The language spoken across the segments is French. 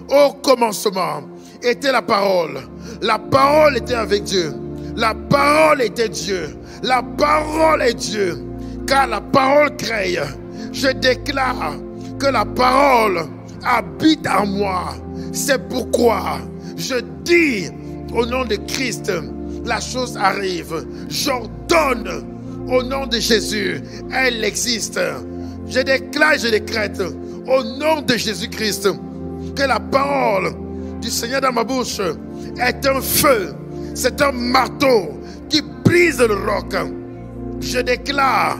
Au commencement était la parole. La parole était avec Dieu. La parole était Dieu. La parole est Dieu. Car la parole crée. Je déclare que la parole habite en moi. C'est pourquoi je dis au nom de Christ, la chose arrive. J'ordonne au nom de Jésus, elle existe. Je déclare, je décrète au nom de Jésus-Christ que la parole du Seigneur dans ma bouche est un feu, c'est un marteau qui brise le roc. Je déclare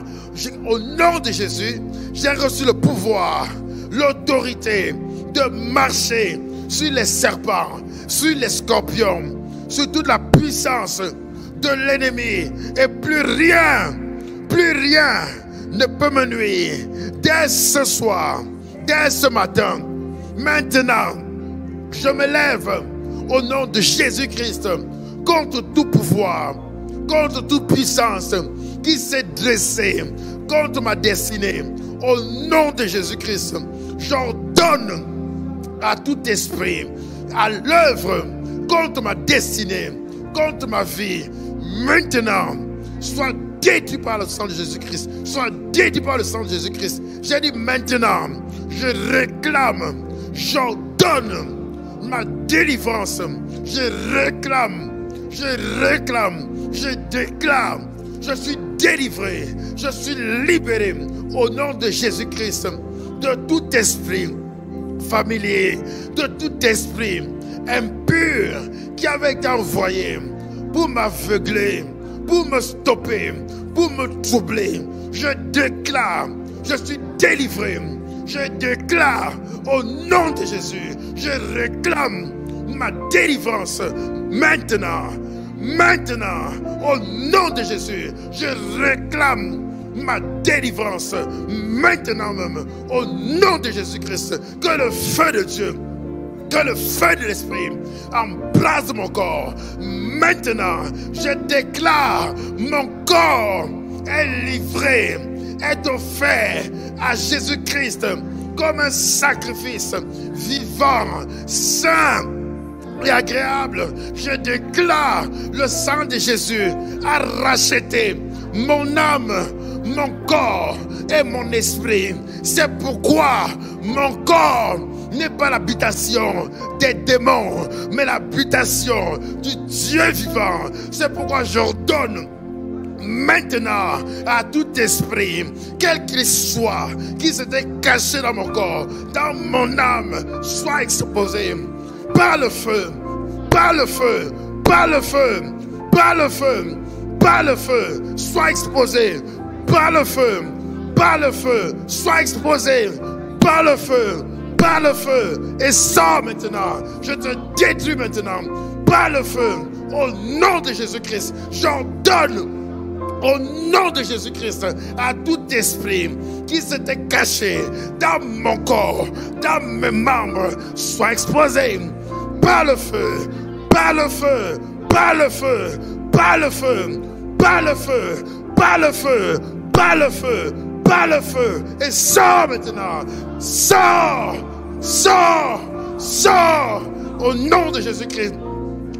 au nom de Jésus, j'ai reçu le pouvoir, l'autorité de marcher sur les serpents, sur les scorpions, sur toute la puissance de l'ennemi, et plus rien ne peut me nuire. Dès ce soir, dès ce matin, maintenant, je me lève au nom de Jésus-Christ contre tout pouvoir, contre toute puissance qui s'est dressée contre ma destinée. Au nom de Jésus-Christ, j'ordonne à tout esprit à l'œuvre contre ma destinée, contre ma vie, maintenant, soit détruit par le sang de Jésus-Christ, soit détruit par le sang de Jésus-Christ. J'ai dit maintenant, je réclame, j'ordonne ma délivrance, je réclame, je déclare, je suis délivré, je suis libéré au nom de Jésus-Christ de tout esprit familier, de tout esprit impur qui avait été envoyé pour m'aveugler, pour me stopper, pour me troubler. Je déclare, je suis délivré. Je déclare au nom de Jésus, je réclame ma délivrance maintenant. Maintenant, au nom de Jésus, je réclame ma délivrance maintenant même, au nom de Jésus-Christ. Que le feu de Dieu, que le feu de l'Esprit embrase mon corps. Maintenant, je déclare, mon corps est livré, est offert à Jésus-Christ comme un sacrifice vivant, saint et agréable. Je déclare, le sang de Jésus a racheté mon âme, mon corps et mon esprit. C'est pourquoi mon corps n'est pas l'habitation des démons, mais l'habitation du Dieu vivant. C'est pourquoi j'ordonne maintenant à tout esprit, quel qu'il soit, qui s'était caché dans mon corps, dans mon âme, soit exposé par le feu, par le feu, par le feu, par le feu, par le feu, soit exposé par le feu, par le feu, soit exposé par le feu, par le feu, et sors maintenant. Je te détruis maintenant par le feu, au nom de Jésus-Christ. J'ordonne au nom de Jésus-Christ à tout esprit qui s'était caché dans mon corps, dans mes membres, soit exposé par le feu, par le feu, par le feu, par le feu, par le feu, par le feu, par le feu, par le feu, et sors maintenant, sors, sors, sors, au nom de Jésus-Christ.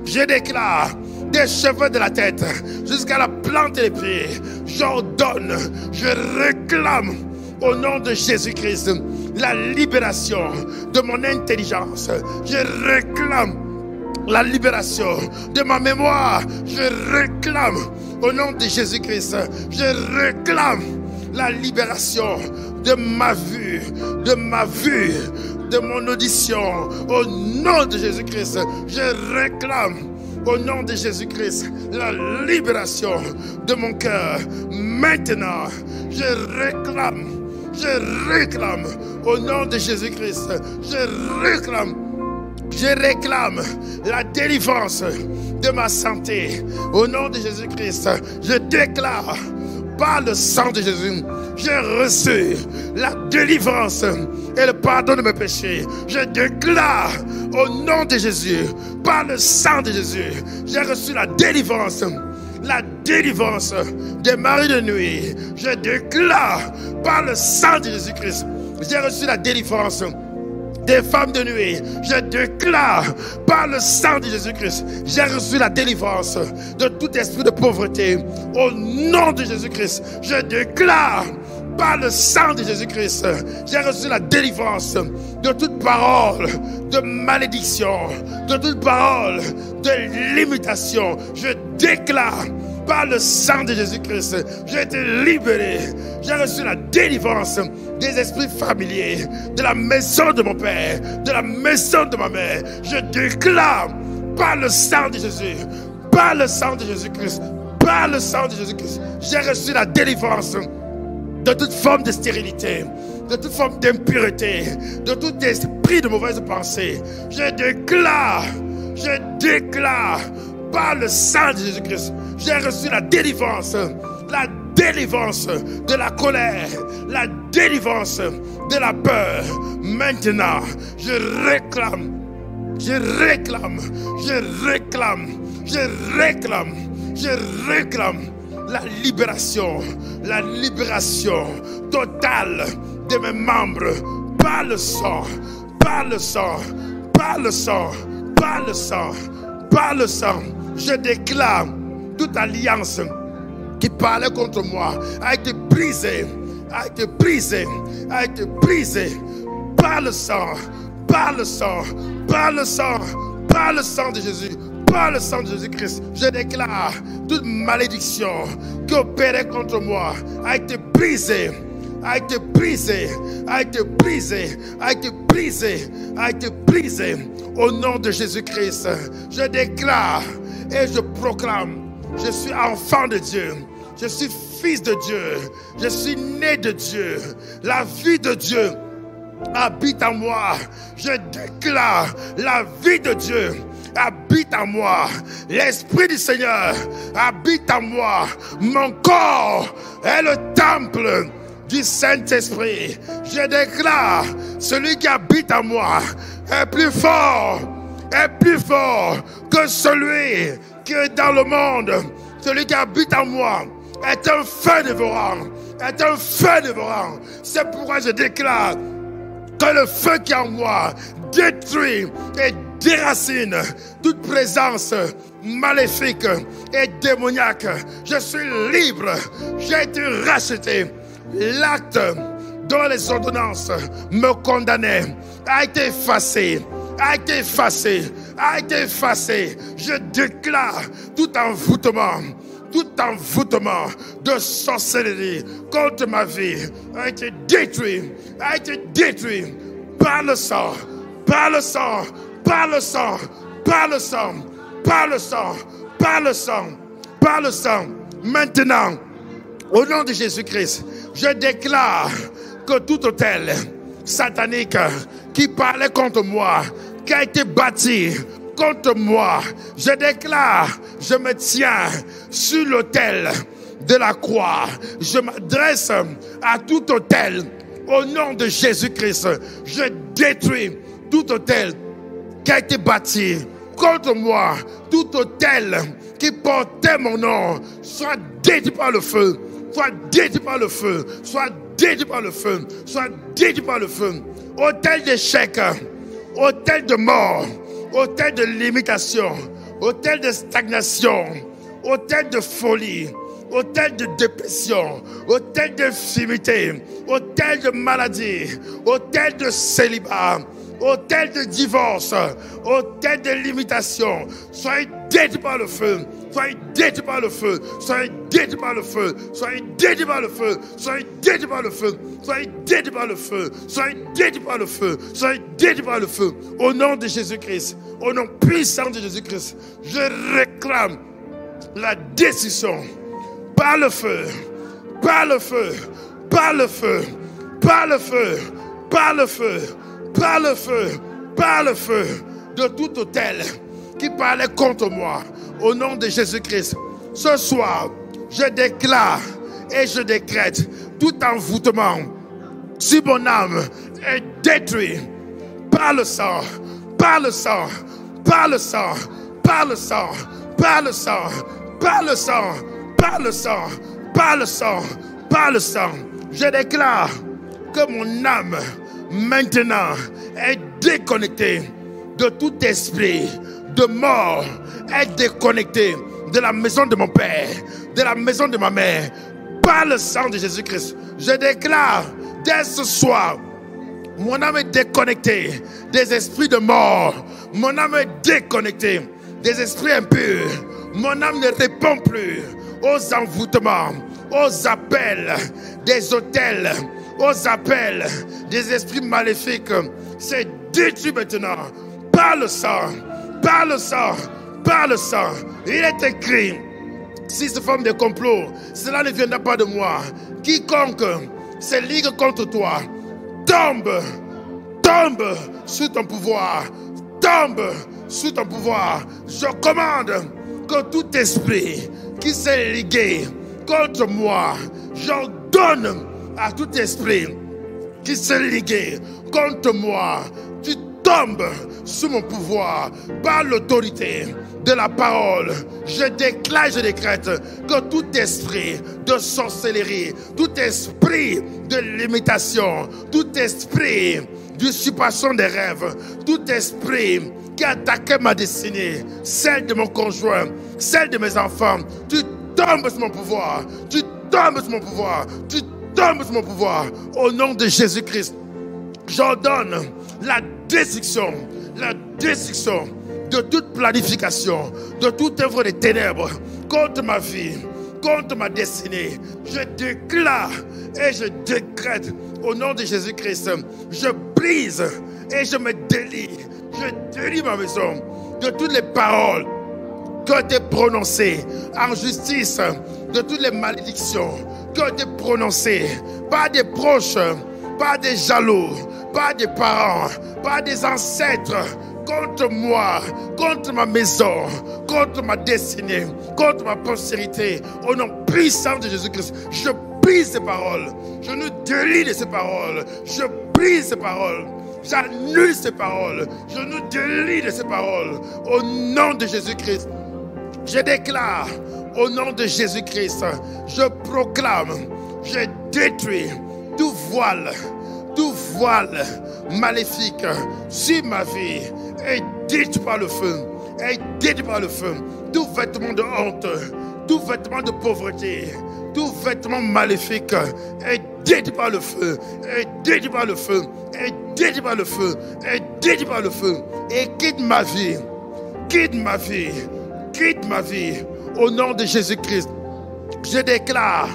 Je déclare des cheveux de la tête jusqu'à la plante des pieds. J'ordonne, je réclame au nom de Jésus-Christ la libération de mon intelligence. Je réclame la libération de ma mémoire. Je réclame au nom de Jésus-Christ. Je réclame la libération de ma vue, de ma vue, de mon audition. Au nom de Jésus-Christ, je réclame au nom de Jésus-Christ la libération de mon cœur. Maintenant, je réclame au nom de Jésus-Christ, je réclame la délivrance de ma santé. Au nom de Jésus-Christ, je déclare par le sang de Jésus, j'ai reçu la délivrance et le pardon de mes péchés. Je déclare au nom de Jésus, par le sang de Jésus, j'ai reçu la délivrance des maris de nuit. Je déclare par le sang de Jésus-Christ, j'ai reçu la délivrance des femmes de nuit. Je déclare par le sang de Jésus-Christ, j'ai reçu la délivrance de tout esprit de pauvreté. Au nom de Jésus-Christ, je déclare par le sang de Jésus-Christ, j'ai reçu la délivrance de toute parole de malédiction, de toute parole de limitation. Je déclare par le sang de Jésus-Christ, j'ai été libéré. J'ai reçu la délivrance des esprits familiers, de la maison de mon père, de la maison de ma mère. Je déclare par le sang de Jésus, par le sang de Jésus-Christ, par le sang de Jésus-Christ, j'ai reçu la délivrance de toute forme de stérilité, de toute forme d'impureté, de tout esprit de mauvaise pensée. Je déclare par le sang de Jésus-Christ, j'ai reçu la délivrance de la colère, la délivrance de la peur. Maintenant, je réclame la libération totale de mes membres par le sang, par le sang, par le sang, par le sang, par le sang. Je déclare toute alliance qui parlait contre moi a été brisée, a été brisée, a été brisée par le sang, par le sang, par le sang, par le sang de Jésus. Par le sang de Jésus-Christ, je déclare toute malédiction qui opérait contre moi a été brisée, a été brisée, a été brisée, a été brisée, a été brisée. Au nom de Jésus-Christ, je déclare et je proclame, je suis enfant de Dieu, je suis fils de Dieu, je suis né de Dieu, la vie de Dieu habite en moi. Je déclare la vie de Dieu habite en moi. L'Esprit du Seigneur habite en moi. Mon corps est le temple du Saint-Esprit. Je déclare, celui qui habite en moi est plus fort que celui qui est dans le monde. Celui qui habite en moi est un feu dévorant, est un feu dévorant. C'est pourquoi je déclare que le feu qui est en moi détruit et déracine toute présence maléfique et démoniaque. Je suis libre, j'ai été racheté. L'acte dont les ordonnances me condamnaient a été effacé, a été effacé, a été effacé. Je déclare tout envoûtement de sorcellerie contre ma vie a été détruit par le sang, par le sang, par le sang, par le sang, par le sang, par le sang, par le sang. Maintenant, au nom de Jésus-Christ, je déclare que tout autel satanique qui parlait contre moi, qui a été bâti contre moi, je déclare, je me tiens sur l'autel de la croix. Je m'adresse à tout autel. Au nom de Jésus-Christ, je détruis tout autel qui a été bâti contre moi. Tout autel qui portait mon nom soit détruit par le feu, soit détruit par le feu, soit détruit par le feu, soit détruit par le feu. Autel d'échec, autel de mort, autel de limitation, autel de stagnation, autel de folie, autel de dépression, autel d'infirmité, autel de maladie, autel de célibat, autel de divorce, autel de limitation, soyez détruits par le feu, soyez détruits par le feu, soyez détruits par le feu, soyez détruits par le feu, soyez détruits par le feu, soyez détruits par le feu, soyez détruits par le feu, soyez détruits par le feu. Au nom de Jésus-Christ, au nom puissant de Jésus-Christ, je réclame la décision par le feu, par le feu, par le feu, par le feu, par le feu, par le feu, par le feu de tout autel qui parlait contre moi. Au nom de Jésus-Christ, ce soir, je déclare et je décrète tout envoûtement sur mon âme est détruit par le sang, par le sang, par le sang, par le sang, par le sang, par le sang, par le sang, par le sang, par le sang. Je déclare que mon âme maintenant est déconnecté de tout esprit de mort, être déconnecté de la maison de mon père, de la maison de ma mère, par le sang de Jésus-Christ. Je déclare dès ce soir, mon âme est déconnectée des esprits de mort. Mon âme est déconnectée des esprits impurs. Mon âme ne répond plus aux envoûtements, aux appels des autels, aux appels des esprits maléfiques. C'est détruit maintenant par le sang, par le sang, par le sang. Il est écrit, si se forme de complot, cela ne viendra pas de moi. Quiconque se ligue contre toi, tombe, tombe sous ton pouvoir, tombe sous ton pouvoir. Je commande que tout esprit qui s'est ligué contre moi, j'ordonne à tout esprit qui s'est ligué contre moi, tu tombes sous mon pouvoir par l'autorité de la parole. Je déclare, je décrète que tout esprit de sorcellerie, tout esprit de limitation, tout esprit d'usurpation des rêves, tout esprit qui attaquait ma destinée, celle de mon conjoint, celle de mes enfants, tu tombes sur mon pouvoir, tu tombes sur mon pouvoir, tu tombes sur mon pouvoir. Au nom de Jésus-Christ, j'ordonne la destruction de toute planification, de toute œuvre des ténèbres contre ma vie, contre ma destinée. Je déclare et je décrète au nom de Jésus-Christ, je brise et je me délie. Je délie ma maison de toutes les paroles qui ont été prononcées en justice, de toutes les malédictions qui ont été prononcées par des proches, par des jaloux, par des parents, par des ancêtres, contre moi, contre ma maison, contre ma destinée, contre ma postérité. Au nom puissant de Jésus-Christ, je brise ces paroles. Je nous délie de ces paroles. Je brise ces paroles. J'annule ces paroles. Je nous délie de ces paroles. Au nom de Jésus-Christ, je déclare, au nom de Jésus-Christ, je proclame, je détruis tout voile maléfique sur ma vie est détruit par le feu, est détruit par le feu. Tout vêtement de honte, tout vêtement de pauvreté, tout vêtement maléfique est détruit par le feu, est détruit par le feu, est détruit par le feu, est détruit par le feu. Et quitte ma vie, quitte ma vie, quitte ma vie. Au nom de Jésus-Christ, je déclare,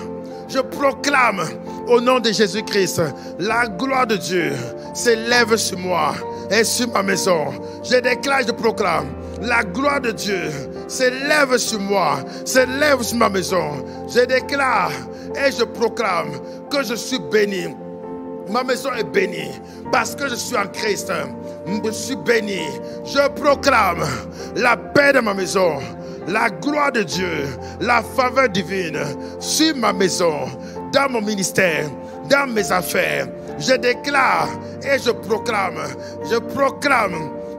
je proclame au nom de Jésus-Christ, la gloire de Dieu s'élève sur moi et sur ma maison. Je déclare, je proclame, la gloire de Dieu s'élève sur moi, s'élève sur ma maison. Je déclare et je proclame que je suis béni. Ma maison est bénie parce que je suis en Christ. Je suis béni. Je proclame la paix de ma maison, la gloire de Dieu, la faveur divine sur ma maison, dans mon ministère, dans mes affaires. Je déclare et je proclame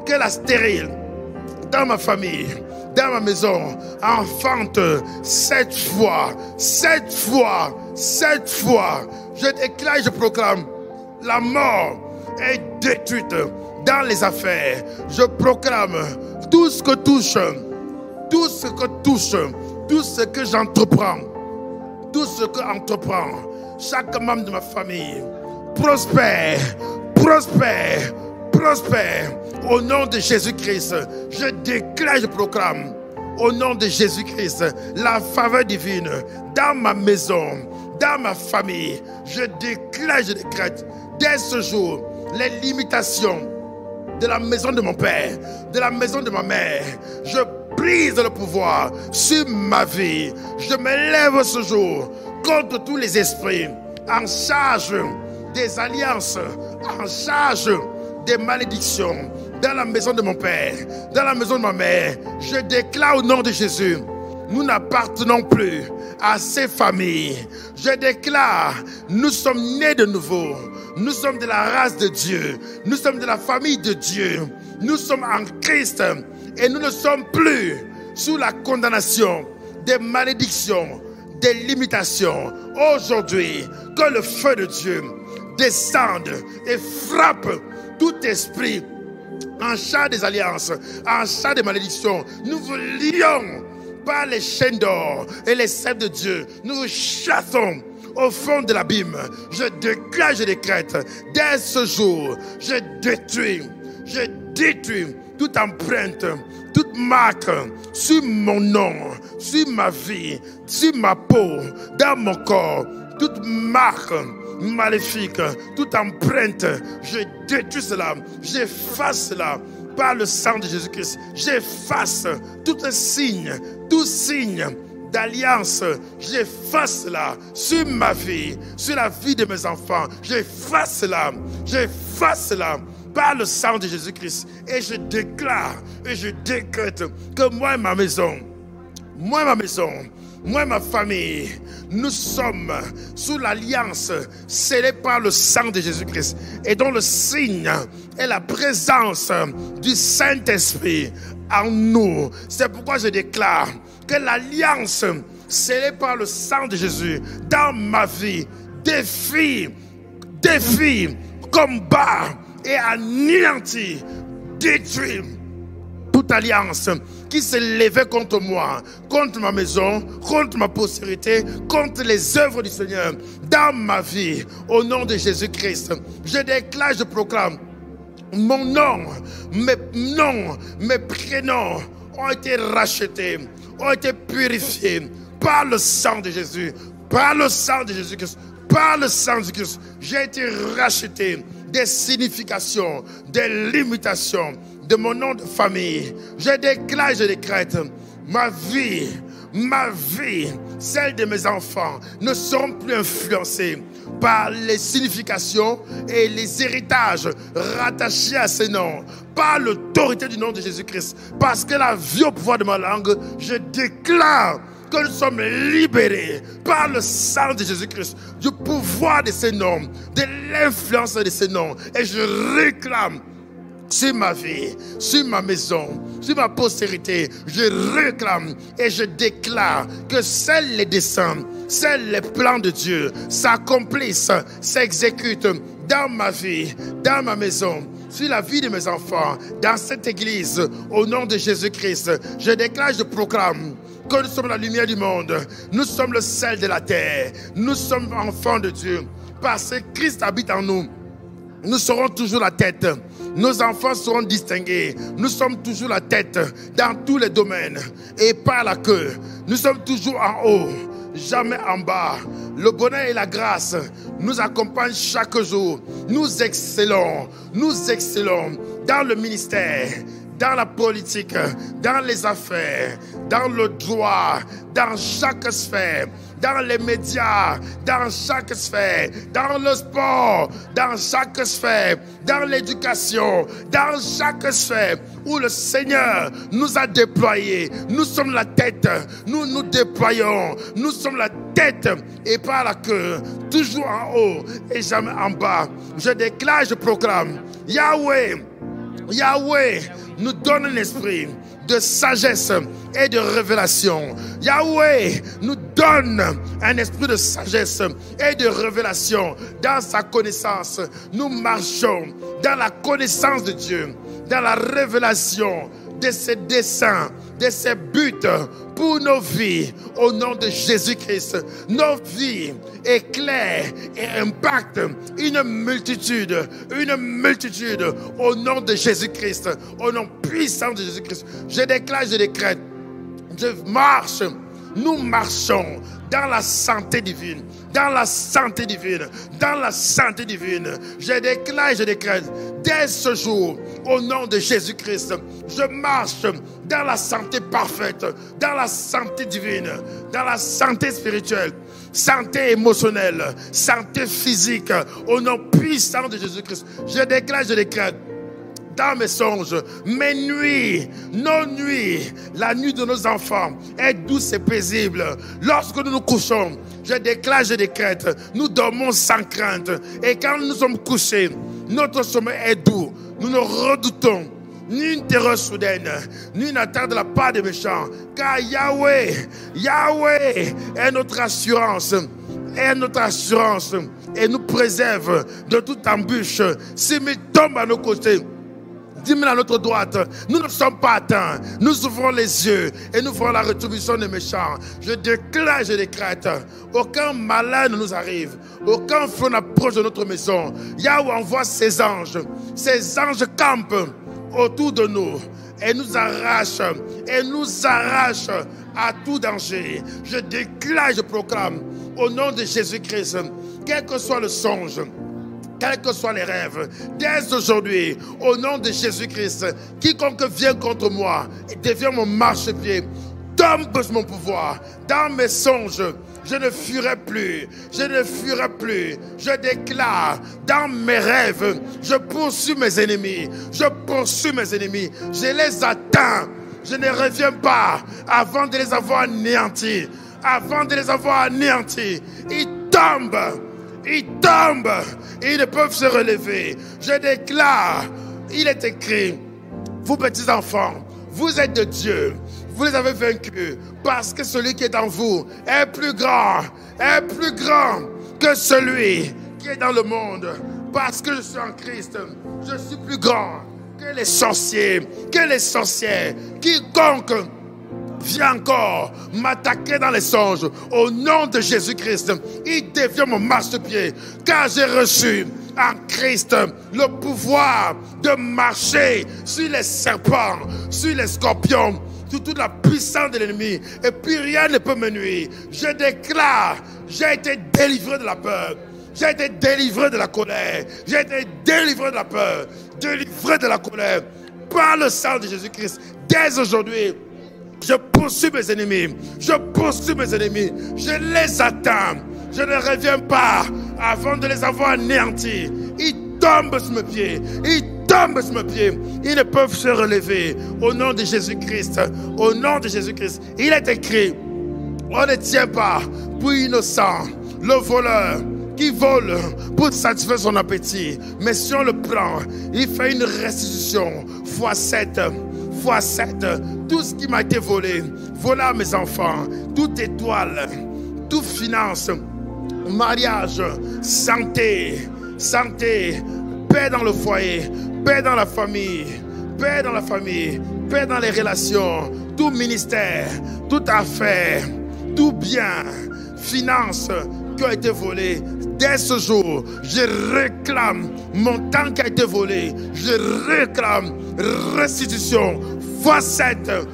que la stérile dans ma famille, dans ma maison, enfante 7 fois. Je déclare et je proclame, la mort est détruite dans les affaires. Je proclame tout ce que touche, tout ce que j'entreprends, tout ce que entreprend chaque membre de ma famille, prospère. Au nom de Jésus-Christ, je déclare, je proclame, au nom de Jésus-Christ, la faveur divine dans ma maison, dans ma famille. Je déclare, je décrète, dès ce jour, les limitations de la maison de mon père, de la maison de ma mère, je brise le pouvoir sur ma vie. Je me lève ce jour contre tous les esprits en charge des alliances, en charge des malédictions dans la maison de mon père, dans la maison de ma mère. Je déclare au nom de Jésus, nous n'appartenons plus à ces familles. Je déclare, nous sommes nés de nouveau. Nous sommes de la race de Dieu. Nous sommes de la famille de Dieu. Nous sommes en Christ et nous ne sommes plus sous la condamnation des malédictions, des limitations. Aujourd'hui, que le feu de Dieu descende et frappe tout esprit en char des alliances, en char des malédictions. Nous vous lions par les chaînes d'or et les cèpes de Dieu. Nous vous chassons au fond de l'abîme. Je déclare, je décrète, dès ce jour, je détruis toute empreinte, toute marque sur mon nom, sur ma vie, sur ma peau, dans mon corps, toute marque maléfique, toute empreinte, je détruis cela, j'efface cela par le sang de Jésus-Christ. J'efface tout signe d'alliance, j'efface cela sur ma vie, sur la vie de mes enfants. J'efface cela par le sang de Jésus-Christ. Et je déclare et je décrète que moi et ma maison, moi et ma famille, nous sommes sous l'alliance scellée par le sang de Jésus-Christ et dont le signe est la présence du Saint-Esprit en nous. C'est pourquoi je déclare que l'alliance scellée par le sang de Jésus dans ma vie défie, combat et anéantit, détruit toute alliance qui s'est levée contre moi, contre ma maison, contre ma postérité, contre les œuvres du Seigneur dans ma vie. Au nom de Jésus-Christ, je déclare, je proclame, mon nom, mes prénoms ont été rachetés, ont été purifiés par le sang de Jésus, par le sang de Jésus-Christ, par le sang de Jésus-Christ. J'ai été racheté des significations, des limitations de mon nom de famille. Je déclare, je décrète, ma vie, celle de mes enfants ne seront plus influencées par les significations et les héritages rattachés à ces noms, par l'autorité du nom de Jésus-Christ. Parce que la vie au pouvoir de ma langue, je déclare que nous sommes libérés par le sang de Jésus-Christ du pouvoir de ces noms, de l'influence de ces noms. Et je réclame sur ma vie, sur ma maison, sur ma postérité, je réclame et je déclare que seuls les desseins, seuls les plans de Dieu s'accomplissent, s'exécutent dans ma vie, dans ma maison, sur la vie de mes enfants, dans cette église, au nom de Jésus-Christ. Je déclare, je proclame que nous sommes la lumière du monde, nous sommes le sel de la terre, nous sommes enfants de Dieu, parce que Christ habite en nous. Nous serons toujours la tête. Nos enfants seront distingués. Nous sommes toujours la tête dans tous les domaines et pas la queue. Nous sommes toujours en haut, jamais en bas. Le bonheur et la grâce nous accompagnent chaque jour. Nous excellons dans le ministère, dans la politique, dans les affaires, dans le droit, dans chaque sphère, dans les médias, dans chaque sphère, dans le sport, dans chaque sphère, dans l'éducation, dans chaque sphère où le Seigneur nous a déployés. Nous sommes la tête, nous nous déployons, nous sommes la tête et pas la queue, toujours en haut et jamais en bas. Je déclare, je proclame, Yahweh nous donne un esprit de sagesse et de révélation. Yahweh nous donne un esprit de sagesse et de révélation dans sa connaissance. Nous marchons dans la connaissance de Dieu, dans la révélation de ses desseins, de ses buts pour nos vies, au nom de Jésus-Christ. Nos vies éclairent et impactent une multitude au nom de Jésus-Christ, au nom puissant de Jésus-Christ. Je déclare, je décrète, nous marchons dans la santé divine, dans la santé divine, dans la santé divine. Je déclare, je décrète, dès ce jour, au nom de Jésus-Christ, je marche dans la santé parfaite, dans la santé divine, dans la santé spirituelle, santé émotionnelle, santé physique, au nom puissant de Jésus-Christ. Je déclare, je décrète, dans mes songes, mes nuits, nos nuits, la nuit de nos enfants est douce et paisible. Lorsque nous nous couchons, je déclare, je décrète, nous dormons sans crainte. Et quand nous sommes couchés, notre sommeil est doux. Nous ne redoutons ni une terreur soudaine, ni une attaque de la part des méchants. Car Yahweh est notre assurance. Et nous préserve de toute embûche. S'il tombe à nos côtés, 10 000 à notre droite. Nous ne sommes pas atteints. Nous ouvrons les yeux et nous voyons la rétribution des méchants. Je déclare, je décrète, aucun malin ne nous arrive. Aucun feu n'approche de notre maison. Yahweh envoie ses anges. Ces anges campent autour de nous et nous arrachent à tout danger. Je déclare, je proclame au nom de Jésus-Christ, quel que soit le songe, quels que soient les rêves, dès aujourd'hui, au nom de Jésus-Christ, quiconque vient contre moi et devient mon marchepied, tombe sur mon pouvoir. Dans mes songes, je ne fuirai plus. Je ne fuirai plus. Je déclare, dans mes rêves, je poursuis mes ennemis. Je poursuis mes ennemis. Je les atteins. Je ne reviens pas avant de les avoir anéantis. Avant de les avoir anéantis. Ils tombent. Ils tombent. Ils ne peuvent se relever. Je déclare, il est écrit, vous petits enfants, vous êtes de Dieu. Vous les avez vaincus parce que celui qui est en vous est plus grand que celui qui est dans le monde. Parce que je suis en Christ, je suis plus grand que les sorciers, que les sorcières. Quiconque vient encore m'attaquer dans les songes, au nom de Jésus-Christ, il devient mon marchepied, car j'ai reçu en Christ le pouvoir de marcher sur les serpents, sur les scorpions, sur toute la puissance de l'ennemi, et puis rien ne peut me nuire. Je déclare, j'ai été délivré de la peur, j'ai été délivré de la colère, j'ai été délivré de la peur, délivré de la colère, par le sang de Jésus-Christ. Dès aujourd'hui, je poursuis mes ennemis, je poursuis mes ennemis, je les atteins, je ne reviens pas avant de les avoir anéantis. Ils tombent sur mes pieds, ils tombent sur mes pieds, ils ne peuvent se relever. Au nom de Jésus-Christ, au nom de Jésus-Christ, il est écrit, on ne tient pas pour innocent le voleur qui vole pour satisfaire son appétit, mais si on le prend, il fait une restitution x7. Tout ce qui m'a été volé, voilà mes enfants, toute étoile, toute finance, mariage, santé, paix dans le foyer, paix dans la famille, paix dans les relations, tout ministère, toute affaire, tout bien, finance qui a été volé. Dès ce jour, je réclame mon temps qui a été volé. Je réclame restitution x7.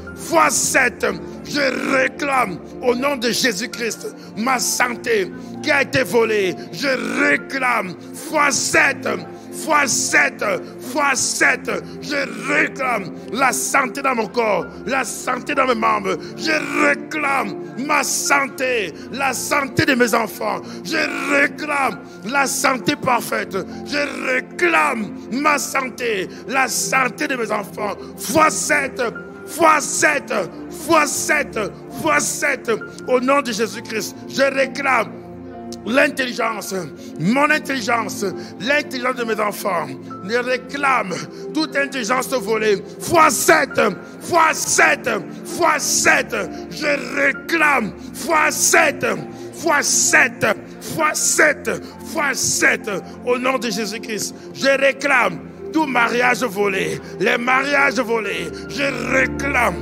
Je réclame au nom de Jésus-Christ ma santé qui a été volée. Je réclame x7. Je réclame la santé dans mon corps, la santé dans mes membres. Je réclame ma santé, la santé de mes enfants. Je réclame la santé parfaite. Je réclame ma santé, la santé de mes enfants. x7. Au nom de Jésus-Christ, je réclame l'intelligence, mon intelligence, l'intelligence de mes enfants. Je réclame toute intelligence volée. x7. Je réclame x7. Au nom de Jésus-Christ, je réclame tout mariage volé, les mariages volés. Je réclame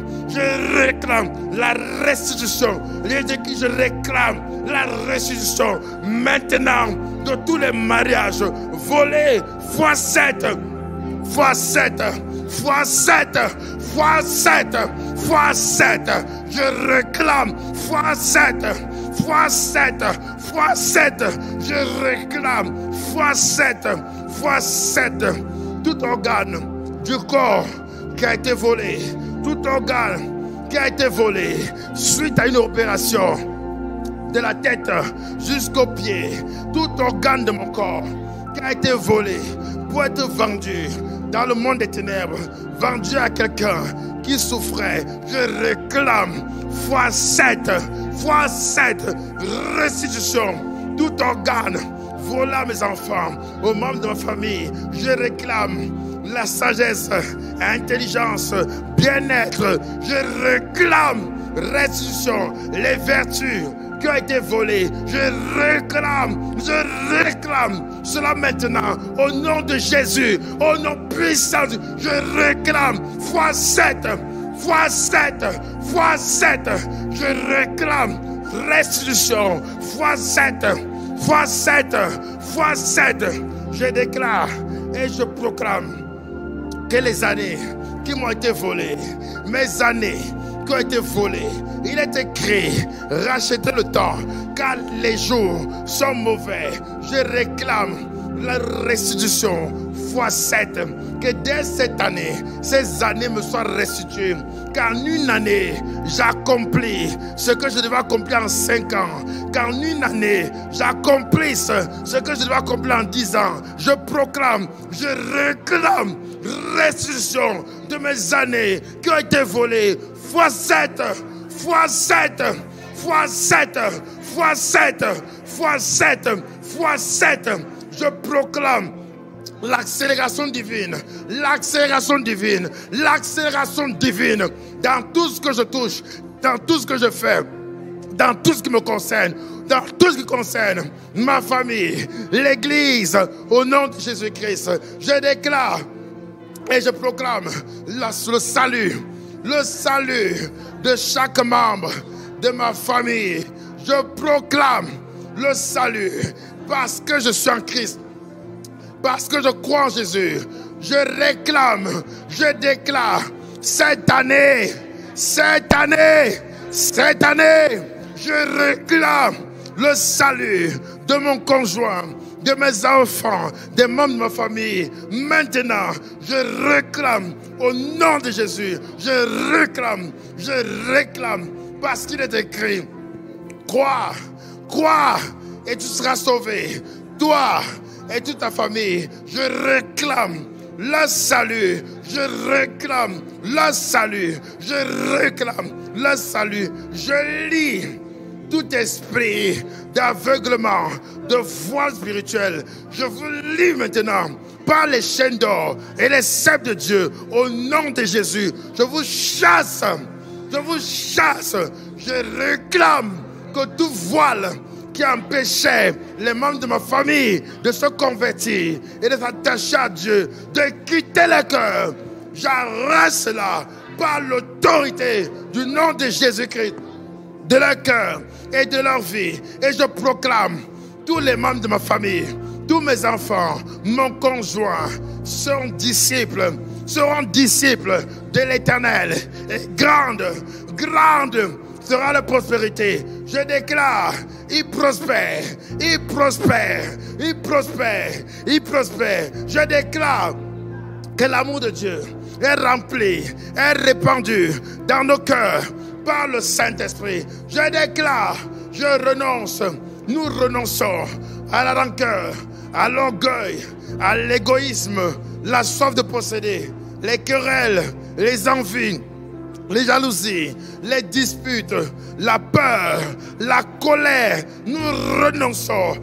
la restitution. Je réclame la restitution maintenant de tous les mariages volés. x7. Je réclame x7. Je réclame x7. Tout organe du corps qui a été volé, tout organe qui a été volé suite à une opération, de la tête jusqu'aux pieds, tout organe de mon corps qui a été volé pour être vendu dans le monde des ténèbres, vendu à quelqu'un qui souffrait. Je réclame x7 restitution. Tout organe volé à mes enfants, aux membres de ma famille, je réclame la sagesse, intelligence, bien-être. Je réclame restitution, les vertus, qui a été volée, je réclame cela maintenant, au nom de Jésus, au nom puissant, je réclame fois 7, je réclame restitution, fois 7, je déclare et je proclame que les années qui m'ont été volées, mes années qui ont été volées, il est écrit, rachetez le temps, car les jours sont mauvais. Je réclame la restitution fois 7, que dès cette année, ces années me soient restituées, qu'en une année, j'accomplis ce que je devais accomplir en 5 ans, qu'en une année, j'accomplisse ce que je devais accomplir en 10 ans. Je proclame, je réclame restitution de mes années qui ont été volées, fois 7, fois 7, fois 7, fois 7, fois 7, fois 7. Je proclame l'accélération divine, l'accélération divine, l'accélération divine dans tout ce que je touche, dans tout ce que je fais, dans tout ce qui me concerne, dans tout ce qui concerne ma famille, l'Église, au nom de Jésus-Christ. Je déclare et je proclame le salut de chaque membre de ma famille. Je proclame le salut parce que je suis en Christ, parce que je crois en Jésus. Je réclame, je déclare cette année, je réclame le salut de mon conjoint, de mes enfants, des membres de ma famille. Maintenant, je réclame au nom de Jésus, je réclame, parce qu'il est écrit, crois, et tu seras sauvé, toi et toute ta famille. Je réclame le salut, je réclame le salut, je réclame le salut. Je lis tout esprit d'aveuglement, de voile spirituel. Je vous lis maintenant par les chaînes d'or et les sceptres de Dieu, au nom de Jésus. Je vous chasse, je réclame que tout voile qui empêchait les membres de ma famille de se convertir et de s'attacher à Dieu, de quitter le cœur, j'arrête cela par l'autorité du nom de Jésus-Christ, de leur cœur et de leur vie. Et je proclame, tous les membres de ma famille, tous mes enfants, mon conjoint, seront disciples de l'Éternel. Et grande sera la prospérité. Je déclare, il prospère. Je déclare que l'amour de Dieu est rempli, est répandu dans nos cœurs par le Saint-Esprit. Je déclare, nous renonçons à la rancœur, à l'orgueil, à l'égoïsme, la soif de posséder, les querelles, les envies, les jalousies, les disputes, la peur, la colère. Nous renonçons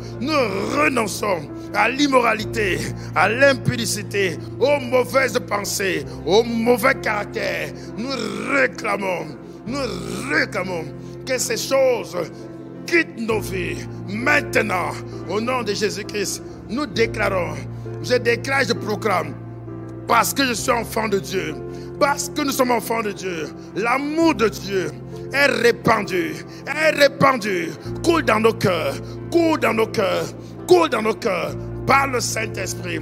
à l'immoralité, à l'impudicité, aux mauvaises pensées, aux mauvais caractères. Nous réclamons que ces choses quittent nos vies maintenant. Au nom de Jésus-Christ, nous déclarons, je déclare, je proclame, parce que je suis enfant de Dieu, parce que nous sommes enfants de Dieu, l'amour de Dieu est répandu, coule dans nos cœurs, par le Saint-Esprit,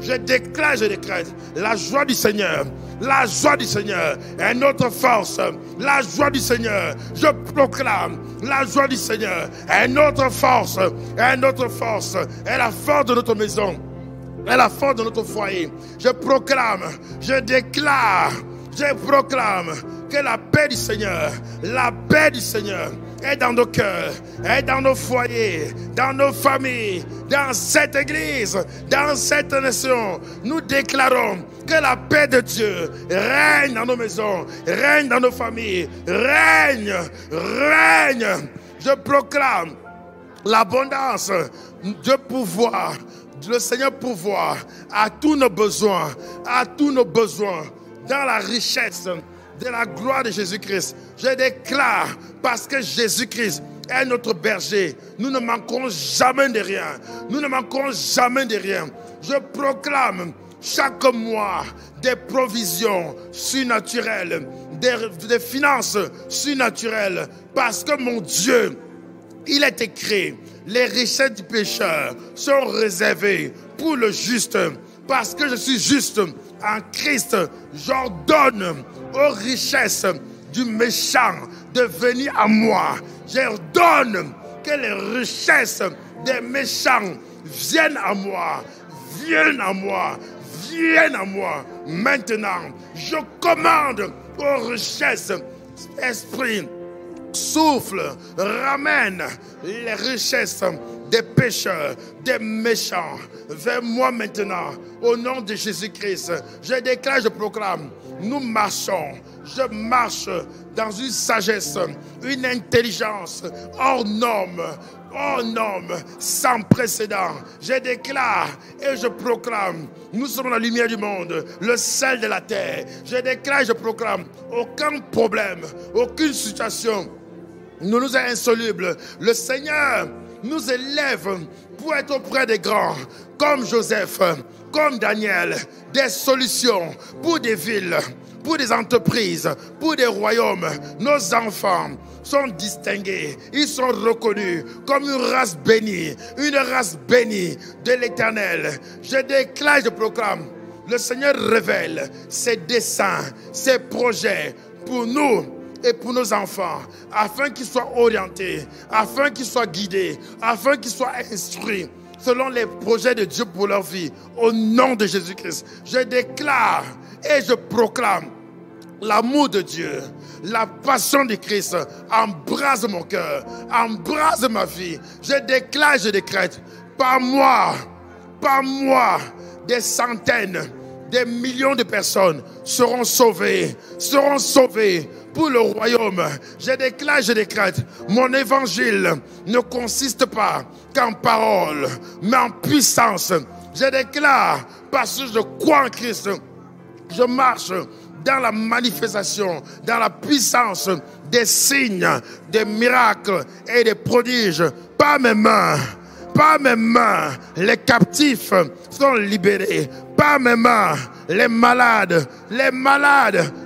Je déclare, la joie du Seigneur est notre force, la joie du Seigneur, je proclame, la joie du Seigneur est notre force, est la force de notre maison, est la force de notre foyer. Je proclame, je déclare, je proclame que la paix du Seigneur est dans nos cœurs, est dans nos foyers, dans nos familles, dans cette église, dans cette nation. Nous déclarons que la paix de Dieu règne dans nos maisons, règne dans nos familles, règne. Je proclame l'abondance de pouvoir, le Seigneur pourvoir à tous nos besoins, dans la richesse de la gloire de Jésus-Christ. Je déclare, parce que Jésus-Christ est notre berger, nous ne manquerons jamais de rien. Nous ne manquerons jamais de rien. Je proclame chaque mois des provisions surnaturelles, des finances surnaturelles, parce que mon Dieu, il est écrit, les richesses du pécheur sont réservées pour le juste. Parce que je suis juste en Christ, j'ordonne aux richesses du méchant de venir à moi. J'ordonne que les richesses des méchants viennent à moi, viennent à moi, viennent à moi. Maintenant, je commande aux richesses, esprit, souffle, ramène les richesses des pécheurs, des méchants vers moi maintenant, au nom de Jésus-Christ. Je déclare, je proclame, nous marchons, je marche dans une sagesse, une intelligence hors norme, sans précédent. Je déclare et je proclame, nous sommes la lumière du monde, le sel de la terre. Je déclare et je proclame, aucun problème, aucune situation ne nous est insoluble. Le Seigneur nous élève pour être auprès des grands, comme Joseph, comme Daniel, des solutions pour des villes, pour des entreprises, pour des royaumes. Nos enfants sont distingués, ils sont reconnus comme une race bénie de l'Éternel. Je déclare, je proclame, le Seigneur révèle ses desseins, ses projets pour nous et pour nos enfants, afin qu'ils soient orientés, afin qu'ils soient guidés, afin qu'ils soient instruits selon les projets de Dieu pour leur vie. Au nom de Jésus-Christ, je déclare et je proclame l'amour de Dieu, la passion de Christ embrase mon cœur, embrase ma vie. Je déclare, je décrète, par moi, des centaines, des millions de personnes seront sauvées pour le royaume. Je déclare, je décrète, mon évangile ne consiste pas qu'en parole, mais en puissance. Je déclare, parce que je crois en Christ, je marche dans la manifestation, dans la puissance des signes, des miracles et des prodiges. Par mes mains, les captifs sont libérés. Par mes mains, les malades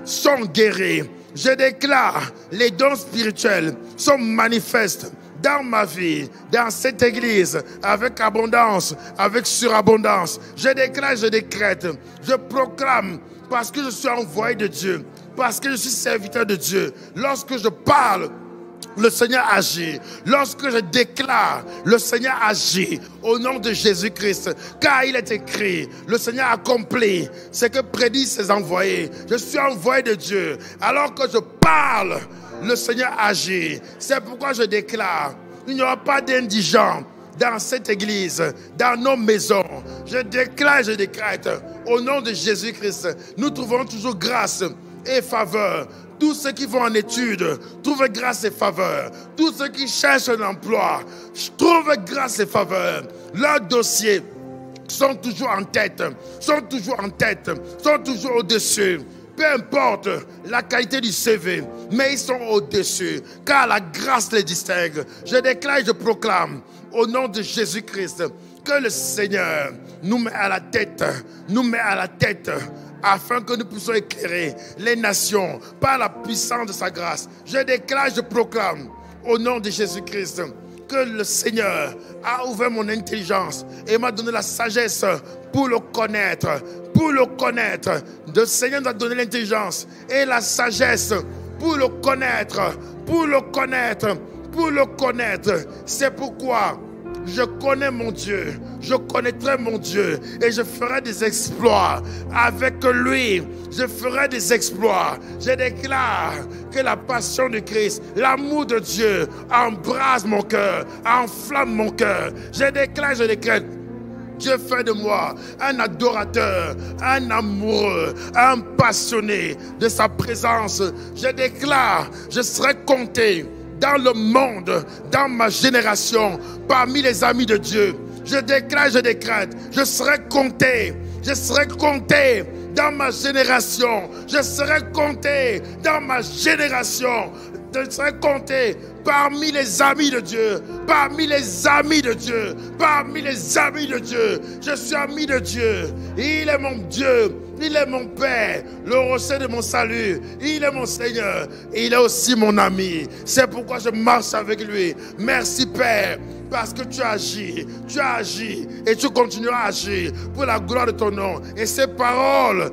sont guéris. Je déclare, les dons spirituels sont manifestes dans ma vie, dans cette église, avec abondance, avec surabondance. Je déclare, je décrète, je proclame, parce que je suis envoyé de Dieu, parce que je suis serviteur de Dieu. Lorsque je parle, le Seigneur agit. Lorsque je déclare, le Seigneur agit au nom de Jésus-Christ. Car il est écrit, le Seigneur accomplit ce que prédisent ses envoyés. Je suis envoyé de Dieu. Alors que je parle, le Seigneur agit. C'est pourquoi je déclare, il n'y aura pas d'indigents dans cette église, dans nos maisons. Je déclare, je décrète, au nom de Jésus-Christ, nous trouvons toujours grâce et faveur. Tous ceux qui vont en études trouvent grâce et faveur. Tous ceux qui cherchent un emploi trouvent grâce et faveur. Leurs dossiers sont toujours en tête, sont toujours au-dessus. Peu importe la qualité du CV, mais ils sont au-dessus, car la grâce les distingue. Je déclare et je proclame, au nom de Jésus-Christ, que le Seigneur nous met à la tête, afin que nous puissions éclairer les nations par la puissance de sa grâce. Je déclare, je proclame, au nom de Jésus-Christ, que le Seigneur a ouvert mon intelligence et m'a donné la sagesse pour le connaître. Le Seigneur nous a donné l'intelligence et la sagesse pour le connaître. C'est pourquoi je connais mon Dieu, je connaîtrai mon Dieu et je ferai des exploits avec lui. Je ferai des exploits. Je déclare que la passion de Christ, l'amour de Dieu embrase mon cœur, enflamme mon cœur. Je déclare, je décrète, Dieu fait de moi un adorateur, un amoureux, un passionné de sa présence. Je déclare, je serai compté dans le monde, dans ma génération, parmi les amis de Dieu. Je déclare, je décrète, je serai compté dans ma génération. Je serai compté dans ma génération. Je serai compté parmi les amis de Dieu, parmi les amis de Dieu, parmi les amis de Dieu. Je suis ami de Dieu. Il est mon Dieu. Il est mon Père, le rocher de mon salut. Il est mon Seigneur. Et il est aussi mon ami. C'est pourquoi je marche avec lui. Merci Père, parce que tu as agi et tu continueras à agir pour la gloire de ton nom. Et ces paroles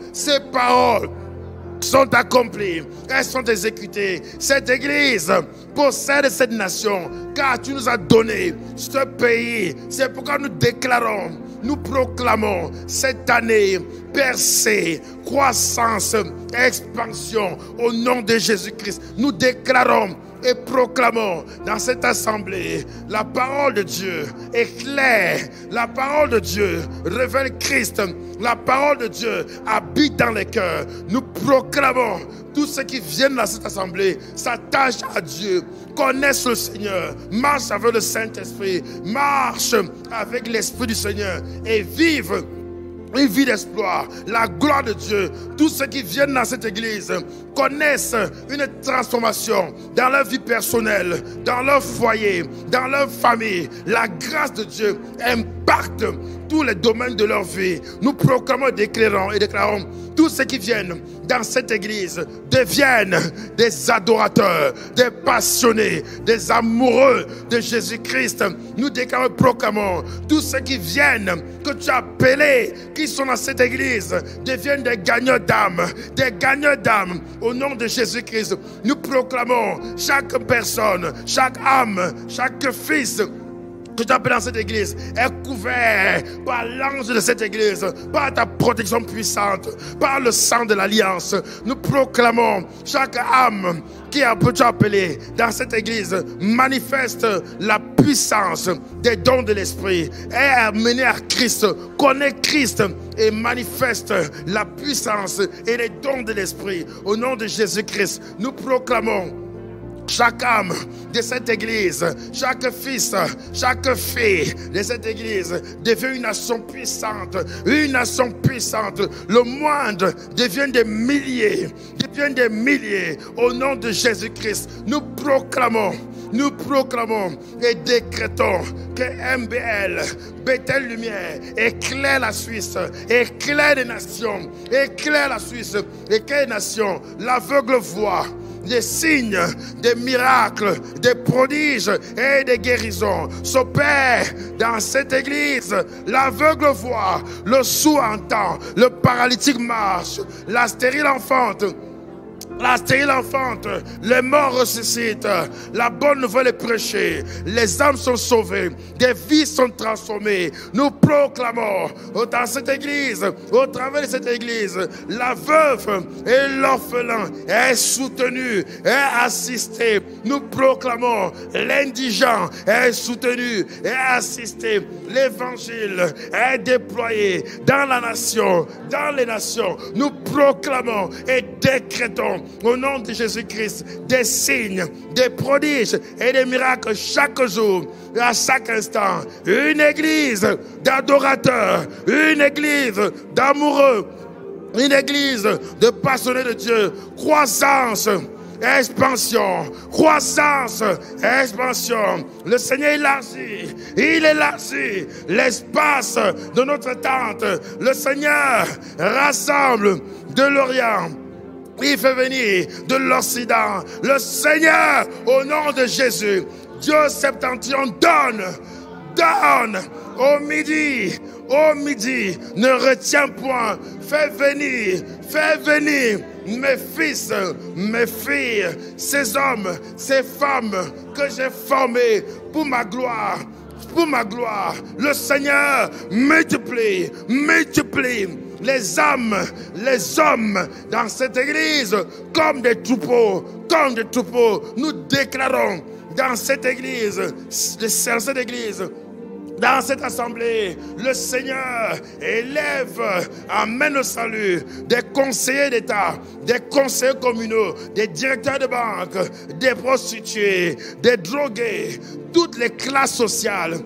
sont accomplies, elles sont exécutées. Cette église possède cette nation, car tu nous as donné ce pays. C'est pourquoi nous déclarons, nous proclamons cette année percée, croissance, expansion au nom de Jésus-Christ. Nous déclarons et proclamons dans cette assemblée la parole de Dieu éclaire, la parole de Dieu révèle Christ, la parole de Dieu habite dans les cœurs. Nous proclamons, tous ceux qui viennent dans cette assemblée s'attachent à Dieu, connaissent le Seigneur, marchent avec le Saint-Esprit, marchent avec l'Esprit du Seigneur et vivent une vie d'espoir, la gloire de Dieu. Tous ceux qui viennent dans cette église connaissent une transformation dans leur vie personnelle, dans leur foyer, dans leur famille. La grâce de Dieu impacte tous les domaines de leur vie. Nous proclamons et déclarons, tous ceux qui viennent dans cette église deviennent des adorateurs, des passionnés, des amoureux de Jésus-Christ. Nous déclarons et proclamons, tous ceux qui viennent, que tu as appelés, qui sont dans cette église, deviennent des gagneurs d'âme, au nom de Jésus-Christ. Nous proclamons, chaque personne, chaque âme, chaque fils que tu appelles dans cette église est couvert par l'ange de cette église, par ta protection puissante, par le sang de l'alliance. Nous proclamons, chaque âme qui a pu appeler dans cette église manifeste la puissance des dons de l'esprit, est amené à Christ, connaît Christ et manifeste la puissance et les dons de l'esprit. Au nom de Jésus-Christ, nous proclamons, chaque âme de cette église, chaque fils, chaque fille de cette église devient une nation puissante, une nation puissante. Le moindre devient des milliers, au nom de Jésus-Christ. Nous proclamons et décrétons que MBL, Bethel Lumière, éclaire la Suisse, éclaire les nations, éclaire la Suisse, éclaire les nations. L'aveugle voit, des signes, des miracles, des prodiges et des guérisons s'opèrent dans cette église. L'aveugle voit, le sourd entend, le paralytique marche, la stérile enfante, les morts ressuscitent, la bonne nouvelle est prêchée, les âmes sont sauvées, des vies sont transformées. Nous proclamons dans cette église, au travers de cette église, la veuve et l'orphelin est soutenu, est assisté. Nous proclamons, l'indigent est soutenu, est assisté. L'évangile est déployé dans la nation, dans les nations. Nous proclamons et décrétons au nom de Jésus-Christ des signes, des prodiges et des miracles chaque jour, à chaque instant. Une église d'adorateurs, une église d'amoureux, une église de passionnés de Dieu. Croissance, expansion, croissance, expansion. Le Seigneur élargit, il élargit l'espace de notre tente. Le Seigneur rassemble de l'Orient, il fait venir de l'Occident. Le Seigneur, au nom de Jésus, Dieu septentrion, donne au midi, ne retiens point, fais venir mes fils, mes filles, ces hommes, ces femmes que j'ai formés pour ma gloire. Le Seigneur multiplie les âmes, les hommes dans cette église comme des troupeaux. Nous déclarons dans cette église, dans cette assemblée, le Seigneur amène au salut des conseillers d'État, des conseillers communaux, des directeurs de banque, des prostituées, des drogués, toutes les classes sociales,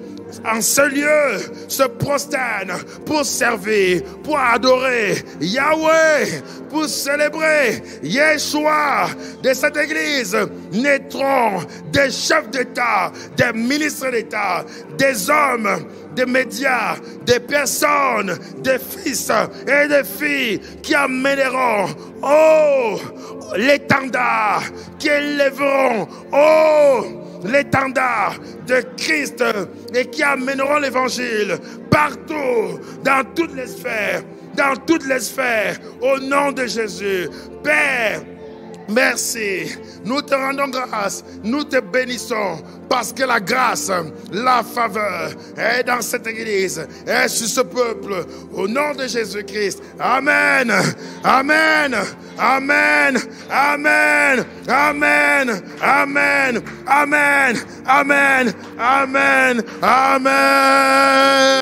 en ce lieu se prosternent pour servir, pour adorer Yahweh, pour célébrer Yeshua. De cette église naîtront des chefs d'État, des ministres d'État, des hommes, des médias, des personnes, des fils et des filles qui amèneront, l'étendard, qui élèveront, l'étendard de Christ et qui amèneront l'évangile partout, dans toutes les sphères, au nom de Jésus. Père, merci. Nous te rendons grâce, nous te bénissons parce que la grâce, la faveur est dans cette église, est sur ce peuple. Au nom de Jésus-Christ. Amen. Amen. Amen. Amen. Amen. Amen. Amen. Amen. Amen. Amen.